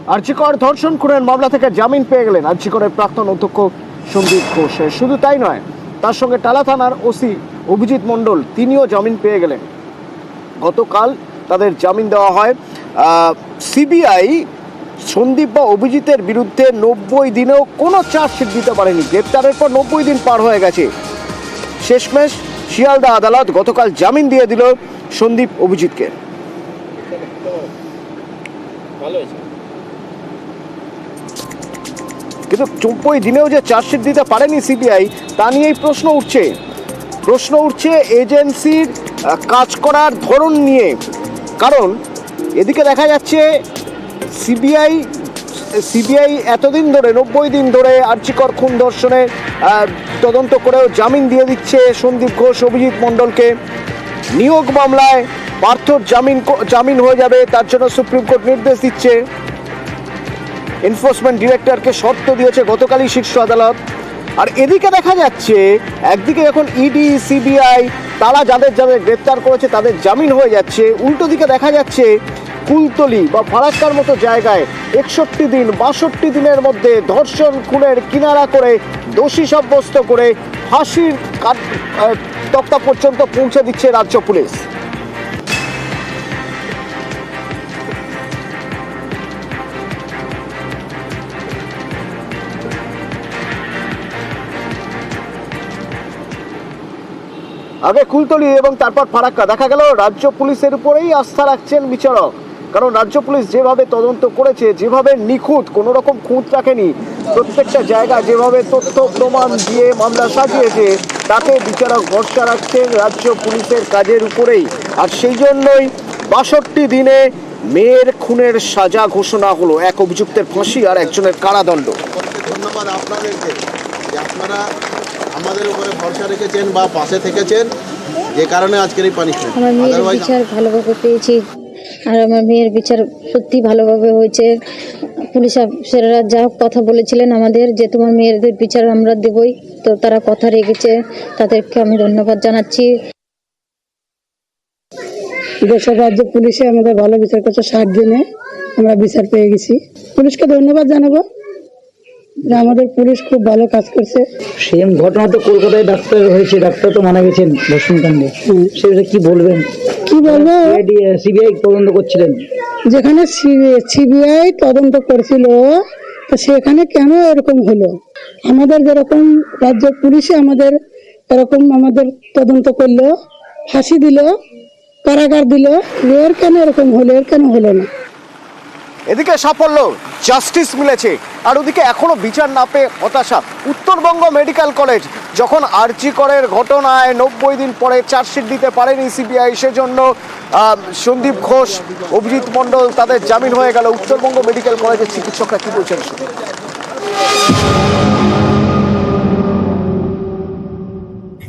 জি কর ধর্ষণ খুনের মামলা থেকে জামিন পেয়ে গেলেন জি করের প্রাক্তন অধ্যক্ষ সন্দীপ ঘোষ। শুধু তাই নয়, তার সঙ্গে টালা থানার ওসি অভিজিৎ মণ্ডল, তিনিও জামিন পেয়ে গেলেন। গতকাল তাদের জামিন দেওয়া হয়। সিবিআই সন্দীপ বা অভিজিতের বিরুদ্ধে 90 দিনেও কোনো চার্জশিট দিতে পারেনি। গ্রেপ্তারের পর 90 দিন পার হয়ে গেছে। শেষমেশ শিয়ালদা আদালত গতকাল জামিন দিয়ে দিল সন্দীপ অভিজিৎকে। কিন্তু 90 দিনেও যে চার্জশিট দিতে পারেনি সিবিআই, তা নিয়েই প্রশ্ন উঠছে এজেন্সির কাজ করার ধরন নিয়ে। কারণ এদিকে দেখা যাচ্ছে সিবিআই এতদিন ধরে 90 দিন ধরে জি কর খুন ধর্ষণের তদন্ত করেও জামিন দিয়ে দিচ্ছে সন্দীপ ঘোষ, অভিজিৎ মণ্ডলকে। নিয়োগ মামলায় পার্থর জামিন হয়ে যাবে, তার জন্য সুপ্রিম কোর্ট নির্দেশ দিচ্ছে। এনফোর্সমেন্ট ডিরেক্টরকে শর্ত দিয়েছে গতকালই শীর্ষ আদালত। আর এদিকে দেখা যাচ্ছে একদিকে যখন ইডি সিবিআই তারা যাদের গ্রেপ্তার করেছে তাদের জামিন হয়ে যাচ্ছে, উল্টো দিকে দেখা যাচ্ছে কুলতলি বা ফারাক্কার মতো জায়গায় 61 দিন 62 দিনের মধ্যে ধর্ষণ খুনের কিনারা করে দোষী সাব্যস্ত করে ফাঁসির তক্তা পর্যন্ত পৌঁছে দিচ্ছে রাজ্য পুলিশ। আগে কুলতলি এবং তারপর ফারাক্কা, দেখা গেল রাজ্য পুলিশের উপরেই আস্থা রাখছেন বিচারক। কারণ রাজ্য পুলিশ যেভাবে তদন্ত করেছে, যেভাবে নিখুঁত, কোনো রকম খুঁত রাখেনি, প্রত্যেকটা জায়গা যেভাবে তথ্য প্রমাণ দিয়ে মামলা সাজিয়েছে, তাতে বিচারক ভরসা রাখছেন রাজ্য পুলিশের কাজের উপরেই। আর সেই জন্যই 62 দিনে মেয়ের খুনের সাজা ঘোষণা হলো, এক অভিযুক্তের ফাঁসি আর একজনের কারাদণ্ড। ধন্যবাদ আপনাদেরকে যে আপনারা আমাদের উপরে ভরসা রেখেছেন বা পাশে থেকেছেন, যে কারণে আজকের এই পানিশমেন্ট। আমার মেয়ের বিচার ভালোভাবে পেয়েছি, আর আমার মেয়ের বিচার সত্যি ভালোভাবে হয়েছে। পুলিশ অফিসাররা যা কথা বলেছিলেন আমাদের যে তোমার মেয়েদের বিচার আমরা দেবই, তো তারা কথা রেখেছে, তাদেরকে আমি ধন্যবাদ জানাচ্ছি। দেশের রাজ্য পুলিশে আমাদের ভালো বিচার করছে, 60 দিনে আমরা বিচার পেয়ে গেছি। পুলিশকে ধন্যবাদ জানাবো, আমাদের পুলিশ খুব ভালো কাজ করছে। সেম ঘটনা তো কলকাতায় ডাক্তার হয়েছে, ডাক্তার তো মারা গেছেন ধর্ষণ কাণ্ডে, সেটা কি বলবেন? কি বলবো, সিবিআই তদন্ত করছিলেন, যেখানে সিবিআই তদন্ত করছিল তো সেখানে কেন এরকম হলো? আমাদের যেরকম রাজ্য পুলিশে আমাদের এরকম আমাদের তদন্ত করলো, ফাঁসি দিল, কারাগার দিল, এর কেন এরকম হলো? এর কেন হলো না? এদিকে সাফল্য, জাস্টিস মিলেছে, আর ওদিকে এখনো বিচার না পেয়ে হতাশা। উত্তরবঙ্গ মেডিকেল কলেজ যখন জি করের ঘটনায় 90 দিন পরে চার্জশিট দিতে পারেনি সিবিআই, সেজন্য সন্দীপ ঘোষ, অভিজিৎ মণ্ডল তাদের জামিন হয়ে গেল। উত্তরবঙ্গ মেডিকেল কলেজের চিকিৎসকরা কি বলছেন?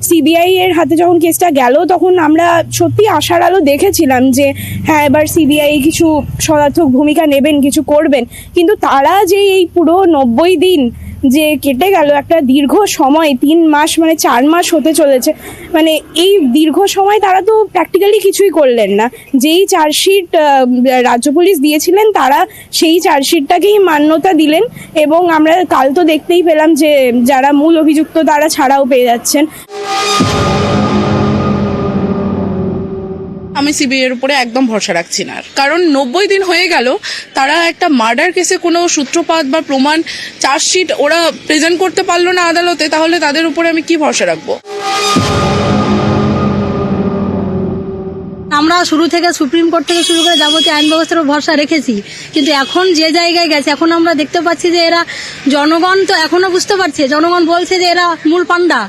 সিবিআই এর হাতে যখন কেসটা গেল, তখন আমরা সত্যি আশার আলো দেখেছিলাম যে হ্যাঁ, এবার সিবিআই কিছু সদার্থক ভূমিকা নেবেন, কিছু করবেন। কিন্তু তারা যে এই পুরো 90 দিন যে কেটে গেল, একটা দীর্ঘ সময়, 3 মাস মানে 4 মাস হতে চলেছে, মানে এই দীর্ঘ সময় তারা তো প্র্যাকটিক্যালি কিছুই করলেন না। যেই চার্জশিট রাজ্য পুলিশ দিয়েছিলেন, তারা সেই চার্জশিটটাকেই মান্যতা দিলেন, এবং আমরা কাল তো দেখতেই পেলাম যে যারা মূল অভিযুক্ত তারা ছাড়াও পেয়ে যাচ্ছেন। আমি সিবিআই এর উপরে একদম ভরসা রাখছি না, কারণ 90 দিন হয়ে গেল, তারা একটা মার্ডার কেসে কোনো সূত্রপাত বা প্রমাণ চার্জশিট ওরা প্রেজেন্ট করতে পারলো না আদালতে, তাহলে তাদের উপরে আমি কি ভরসা রাখবো? আমরা শুরু থেকে সুপ্রিম কোর্ট থেকে শুরু করে যাবতীয় আইন ব্যবস্থার ভরসা রেখেছি, কিন্তু এখন যে জায়গায় গেছে, এখন আমরা দেখতে পাচ্ছি যে এরা, জনগণ তো এখনো বুঝতে পারছে, জনগণ বলছে যে এরা মূল পান্ডা,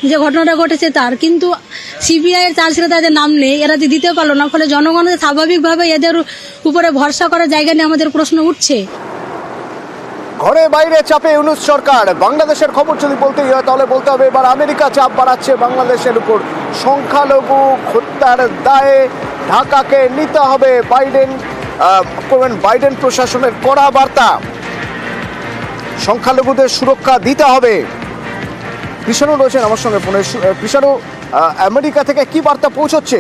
যে ঘটনাটা ঘটেছে তার, কিন্তু সিবিআই এর চার্জশিটে তাদের নাম নেই, এরা যে দিতে পারলো না, ফলে জনগণের স্বাভাবিকভাবে এদের উপরে ভরসা করার জায়গা নিয়ে আমাদের প্রশ্ন উঠছে। ঘরে বাইরে চাপে ইউনূস সরকার। বাংলাদেশের খবর যদি বলতেই হয় তাহলে বলতে হবে এবার আমেরিকা চাপ বাড়াচ্ছে বাংলাদেশের উপর। সংখ্যালঘু হত্যার দায়ে ঢাকাকে নিতে হবে বাইডেন প্রশাসনের কড়া বার্তা। সংখ্যালঘুদের সুরক্ষা দিতে হবে। কৃষাণু রয়েছেন আমার সঙ্গে ফোনে। কৃষাণু, আমেরিকা থেকে কি বার্তা পৌঁছচ্ছে?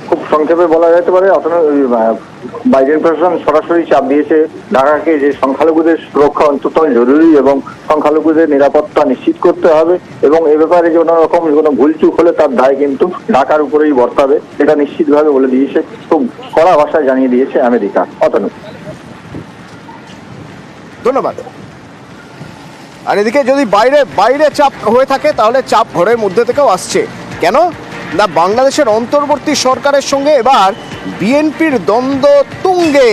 খুব সংক্ষেপে বলা যেতে পারে বাইডেন প্রশাসন সরাসরি চাপ দিয়েছে ঢাকাকে যে সংখ্যালঘুদের সুরক্ষা অত্যন্ত জরুরি এবং সংখ্যালঘুদের নিরাপত্তা নিশ্চিত করতে হবে এবং এ ব্যাপারে কোনো রকম কোনো ভুলচুক হলে তার দায় কিন্তু ঢাকার উপরেই বর্তাবে, এটা নিশ্চিতভাবে বলে দিয়েছে, খুব কড়া ভাষায় জানিয়ে দিয়েছে আমেরিকা। অতনু, ধন্যবাদ। আর এদিকে যদি বাইরে চাপ হয়ে থাকে তাহলে চাপ ঘরের মধ্যে থেকেও আসছে। কেন না, বাংলাদেশের অন্তর্বর্তী সরকারের সঙ্গে এবার বিএনপির দ্বন্দ্ব তুঙ্গে।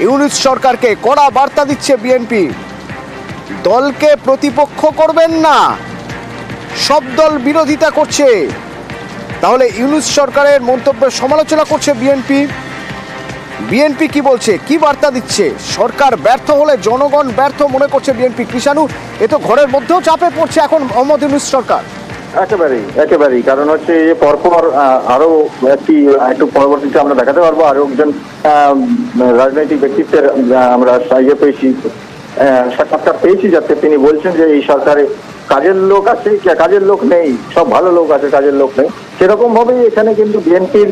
ইউনূস সরকারকে কড়া বার্তা দিচ্ছে বিএনপি, দলকে প্রতিপক্ষ করবেন না, সব দল বিরোধিতা করছে। তাহলে ইউনূস সরকারের মন্তব্যের সমালোচনা করছে বিএনপি কি বলছে, কি বার্তা দিচ্ছে? সরকার ব্যর্থ হলে জনগণ ব্যর্থ মনে করছে বিএনপি। কৃষাণু, এ তো ঘরের মধ্যেও চাপে পড়ছে এখন মোহাম্মদ ইউনূস সরকার। একেবারেই কারণ হচ্ছে যে পরপর আরো একটু পরবর্তীতে আমরা দেখাতে পারবো আরো একজন রাজনৈতিক ব্যক্তিত্বের আমরা সাক্ষাৎকার পেয়েছি, যাতে তিনি বলছেন যে এই সরকারে কাজের লোক আছে, কাজের লোক নেই, সব ভালো লোক আছে, কাজের লোক নেই। সেরকম ভাবেই এখানে কিন্তু বিএনপির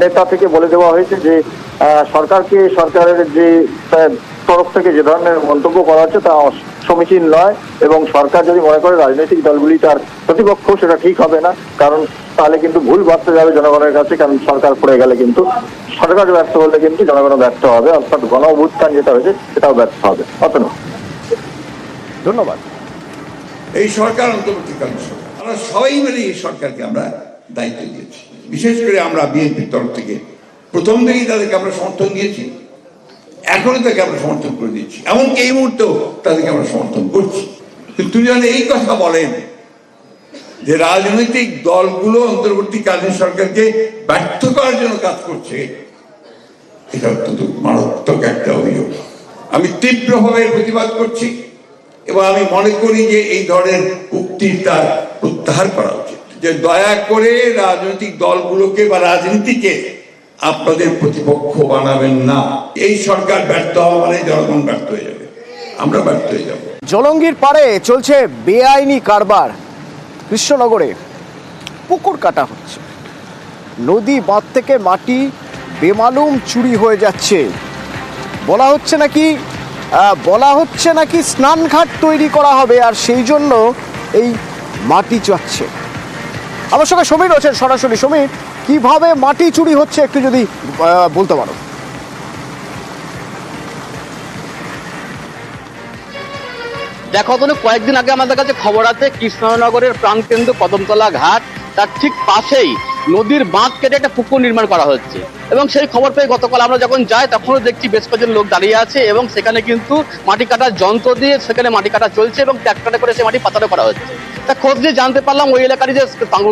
নেতা থেকে বলে দেওয়া হয়েছে যে সরকারের যে তরফ থেকে যে ধরনের মন্তব্য করা হচ্ছে তা সমীচীন নয় এবং সরকার যদি মনে করে রাজনৈতিক দলগুলি তার প্রতিপক্ষ, সেটা ঠিক হবে না, কারণ তাহলে কিন্তু ভুল বার্তা যাবে জনগণের কাছে। কারণ সরকার পড়ে গেলে কিন্তু সরকার ব্যর্থ হলে কিন্তু জনগণ ব্যর্থ হবে, অর্থাৎ গণ অভ্যুত্থান যেটা হয়েছে সেটাও ব্যর্থ হবে। অতনু, ধন্যবাদ। এই সরকার অন্তর্বর্তীকালীন সরকার, আমরা সবাই মিলে এই সরকারকে আমরা দায়িত্ব দিয়েছি। বিশেষ করে আমরা বিএনপির তরফ থেকে প্রথম থেকেই তাদেরকে আমরা সমর্থন দিয়েছি, এখনো তাকে আমরা সমর্থন করে দিচ্ছি, এমনকি এই মুহূর্তেও তাদেরকে আমরা সমর্থন করছি। কিন্তু যখন এই কথা বলেন যে রাজনৈতিক দলগুলো অন্তর্বর্তীকালীন সরকারকে ব্যর্থ করার জন্য কাজ করছে, এটা অত্যন্ত মারাত্মক একটা অভিযোগ। আমি তীব্রভাবে প্রতিবাদ করছি এবং আমি মনে করি যে এই ধরনের উক্তি তার প্রত্যাহার করা উচিত। যে দয়া করে রাজনৈতিক দলগুলোকে বা রাজনীতিকে আপনাদের প্রতিপক্ষ বানাবেন না। এই সরকার ব্যর্থ হওয়া মানে জনগণ ব্যর্থ হয়ে যাবে, আমরা ব্যর্থ হয়ে যাব। জলঙ্গির পাড়ে চলছে বেআইনি কারবার। কৃষ্ণনগরে পুকুর কাটা হচ্ছে, নদী বাঁধ থেকে মাটি বেমালুম চুরি হয়ে যাচ্ছে। বলা হচ্ছে নাকি স্নানঘাট তৈরি করা হবে, আর সেই জন্য এই মাটি চাচ্ছে। আমার সঙ্গে সমীর রয়েছেন সরাসরি। সমীর, কিভাবে মাটি চুরি হচ্ছে একটু যদি বলতে পারো। দেখো তো, কয়েকদিন আগে আমাদের কাছে খবর আছে কৃষ্ণনগরের প্রাণকেন্দ্র কদমতলা ঘাট, তার ঠিক পাশেই নদীর বাঁধ কেটে একটা পুকুর নির্মাণ করা হচ্ছে। এবং সেই খবর পেয়ে গতকাল আমরা যখন যাই তখনও দেখছি বেশ কয়েকজন লোক দাঁড়িয়ে আছে এবং সেখানে কিন্তু মাটি কাটার যন্ত্র দিয়ে সেখানে মাটি কাটা চলছে এবং ট্রাক্টরে করে সে মাটি পাচারও করা হচ্ছে। তা খোঁজ দিয়ে জানতে পারলাম ওই এলাকারই যে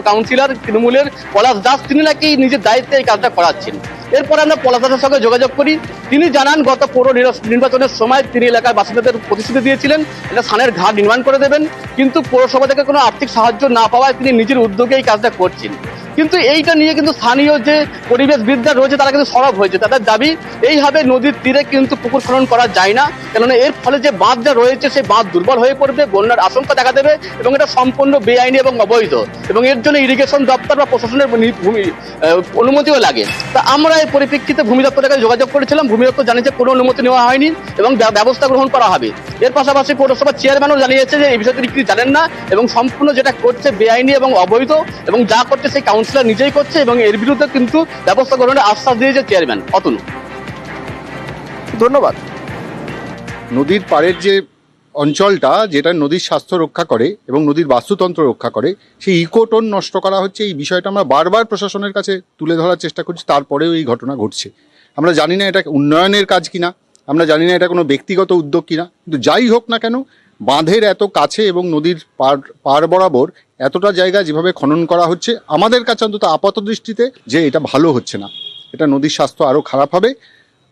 কাউন্সিলর তৃণমূলের পলাশ দাস, তিনি নাকি নিজের দায়িত্বে এই কাজটা করাচ্ছেন। এরপরে আমরা পলাশ দাসের সঙ্গে যোগাযোগ করি। তিনি জানান গত পৌর নির্বাচনের সময় তিনি এলাকার বাসিন্দাদের প্রতিশ্রুতি দিয়েছিলেন এটা স্নানের ঘাট নির্মাণ করে দেবেন, কিন্তু পৌরসভা থেকে কোনো আর্থিক সাহায্য না পাওয়ায় তিনি নিজের উদ্যোগে এই কাজটা করছেন। কিন্তু এইটা নিয়ে কিন্তু স্থানীয় যে পরিবেশবিদরা রয়েছে তারা কিন্তু সরব হয়েছে। তাদের দাবি এইভাবে নদীর তীরে কিন্তু পুকুর খনন করা যায় না, কেননা এর ফলে যে বাঁধটা রয়েছে সেই বাঁধ দুর্বল হয়ে পড়বে, বন্যার আশঙ্কা দেখা দেবে এবং এটা সম্পূর্ণ বেআইনি এবং অবৈধ এবং এর জন্য ইরিগেশন দপ্তর বা প্রশাসনের অনুমতিও লাগে। তা আমরা এই পরিপ্রেক্ষিতে ভূমি দপ্তরের কাছে যোগাযোগ করেছিলাম। ভূমি দপ্তর জানিয়েছে কোনো অনুমতি নেওয়া হয়নি এবং ব্যবস্থা গ্রহণ করা হবে। এর পাশাপাশি পৌরসভার চেয়ারম্যানও জানিয়েছে যে এই বিষয়ে তিনি কিছু জানেন না এবং সম্পূর্ণ যেটা করছে বেআইনি এবং অবৈধ এবং যা করছে সেই কাউন্সিলর নিজেই করছে এবং এর বিরুদ্ধে কিন্তু ব্যবস্থা গ্রহণের আশ্বাস দিয়েছে চেয়ারম্যান। অতনু, ধন্যবাদ। নদীর পাড়ের যে অঞ্চলটা যেটা নদীর স্বাস্থ্য রক্ষা করে এবং নদীর বাস্তুতন্ত্র রক্ষা করে, সেই ইকোটোন নষ্ট করা হচ্ছে। এই বিষয়টা আমরা বারবার প্রশাসনের কাছে তুলে ধরার চেষ্টা করছি, তারপরেও এই ঘটনা ঘটছে। আমরা জানি না এটা উন্নয়নের কাজ কিনা, আমরা জানি না এটা কোনো ব্যক্তিগত উদ্যোগ কিনা, কিন্তু যাই হোক না কেন বাঁধের এত কাছে এবং নদীর পার বরাবর এতটা জায়গা যেভাবে খনন করা হচ্ছে, আমাদের কাছে অন্তত আপাত দৃষ্টিতে যে এটা ভালো হচ্ছে না, এটা নদীর স্বাস্থ্য আরও খারাপ হবে,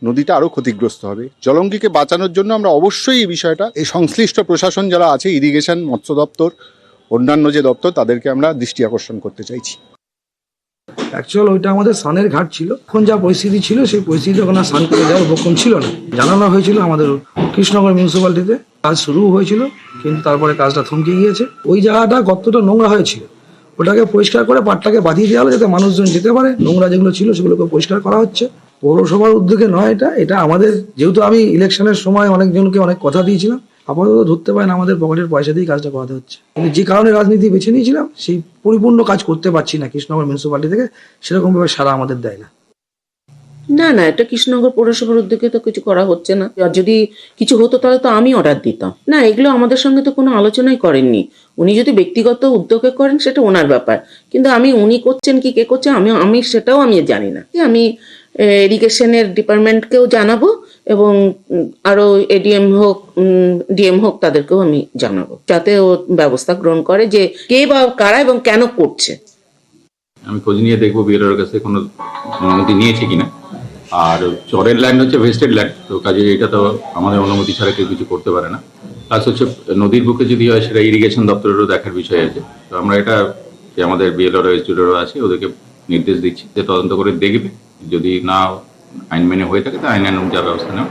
নদীটা আরও ক্ষতিগ্রস্ত হবে। জলঙ্গিকে বাঁচানোর জন্য আমরা অবশ্যই এই বিষয়টা এই সংশ্লিষ্ট প্রশাসন যারা আছে, ইরিগেশন, মৎস্য দপ্তর, অন্যান্য যে দপ্তর, তাদেরকে আমরা দৃষ্টি আকর্ষণ করতে চাইছি। অ্যাকচুয়াল ওইটা আমাদের স্নানের ঘাট ছিল। এখন যা পরিস্থিতি ছিল সেই পরিস্থিতি ওখানে স্নান করে যাওয়ার উপক্রম ছিল না। জানানো হয়েছিল আমাদের কৃষ্ণনগর মিউনিসিপ্যালিটিতে, কাজ শুরু হয়েছিল কিন্তু তারপরে কাজটা থমকে গিয়েছে। ওই জায়গাটা গর্তটা নোংরা হয়েছিল, ওটাকে পরিষ্কার করে পাটটাকে বাঁধিয়ে দেওয়া হলো যাতে মানুষজন যেতে পারে। নোংরা যেগুলো ছিল সেগুলোকে পরিষ্কার করা হচ্ছে। পৌরসভার উদ্যোগে নয়, এটা আমাদের, যেহেতু আমি ইলেকশনের সময় অনেকজনকে অনেক কথা দিয়েছিলাম, আপাতত ধরতে পারেন আমাদের পকেটের পয়সা দিয়েই কাজটা করাতে হচ্ছে। কিন্তু যে কারণে রাজনীতি বেছে নিয়েছিলাম সেই পরিপূর্ণ কাজ করতে পারছি না। কৃষ্ণনগর মিউনিসিপ্যালিটি থেকে সেরকমভাবে সারা আমাদের দেয় না। না না, এটা কৃষ্ণনগর পৌরসভার উদ্যোগে তো কিছু করা হচ্ছে না। আর যদি কিছু হতো তাহলে তো আমি অর্ডার দিতাম না। এগুলো আমাদের সঙ্গে তো কোনো আলোচনাই করেননি। উনি যদি ব্যক্তিগত উদ্যোগে করেন সেটা ওনার ব্যাপার, কিন্তু উনি করছেন কি কে করছেন আমি সেটাও আমি জানি না। আমি ইরিগেশনের ডিপার্টমেন্টকেও জানাবো এবং আরো এডিএম হোক ডিএম হোক তাদেরকেও আমি জানাবো, যাতে ও ব্যবস্থা গ্রহণ করে যে কে বা কারা এবং কেন করছে। আমি খোঁজ নিয়ে দেখবো বিএলওর কাছে কোনো অনুমতি নিয়েছে কিনা। আর চরের ল্যান্ড হচ্ছে ভেস্টেড ল্যান্ড, তো কাজে এটা তো আমাদের অনুমতি ছাড়া কেউ কিছু করতে পারে না। প্লাস হচ্ছে নদীর বুকে যদি হয় সেটা ইরিগেশন দপ্তরেরও দেখার বিষয় আছে। তো আমরা এটা যে আমাদের বিএলওর এসডিওরও আছে ওদেরকে নির্দেশ দিচ্ছি যে তদন্ত করে দেখবে, যদি না আইন মেনে হয়ে থাকে তো আইনানুগ যা ব্যবস্থা নেওয়া